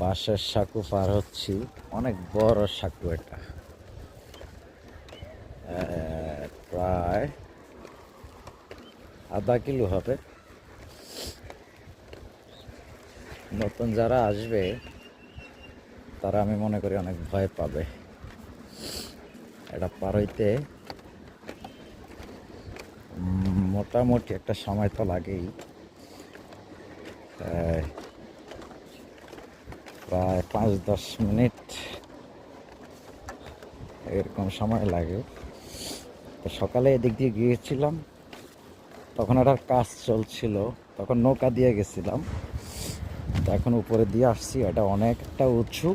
বাঁশের সাঁকো পার হচ্ছি, অনেক বড় সাঁকো এটা। প্রায় আধা কিলো হবে। নতুন যারা আসবে তারা আমি মনে করি অনেক ভয় পাবে। এটা পার হইতে মোটামুটি একটা সময় তো লাগেই, প্রায় 5-10 মিনিট এরকম সময় লাগে। তো সকালে এদিক দিয়ে গিয়েছিলাম, তখন একটা কাজ চলছিল, তখন নৌকা দিয়ে গেছিলাম। তো এখন উপরে দিয়ে আসছি, এটা অনেকটা উঁচু।